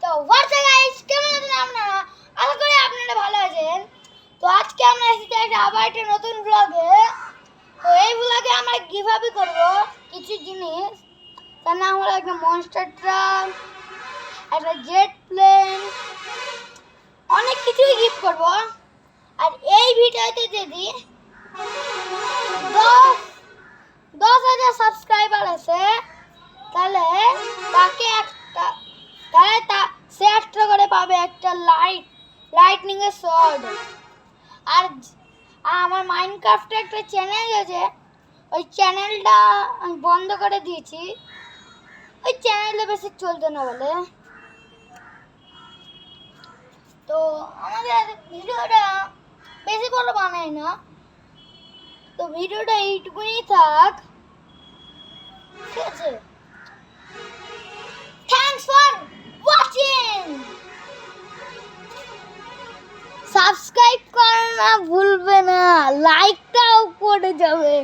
তো WhatsApp guys, কেমন আছেন আপনারা? আশা করি আপনারা ভালো আছেন। তো আজকে আমরা এসেছি আবার একটা নতুন ব্লগে। তো এই ব্লগে আমরা গিভঅ্যাওয়ে করব কিছু জিনিস। তার নাম হলো একটা মনস্টার ট্রাক, একটা জেট প্লেন, অনেক কিছুই গিফট করব। আর এই ভিডিওতে যদি 10,000 সাবস্ক্রাইবার আছে তাহলে সে একটা করে পাবে একটা লাইটনিং এর শর্ট। আর আমার মাইনক্রাফটে একটা চ্যানেল আছে, ওই চ্যানেলটা আমি বন্ধ করে দিয়েছি। ওই চ্যানেলে বেশি চলতো না বলে। তো আমাদের ভিডিওটা বেশি বড় বানাই না, তো ভিডিওটা এইটুকুই থাক, ঠিক আছে? Thanks for watching. সাবস্ক্রাইব করা ভুলবে না, লাইকটাও করে যাবে।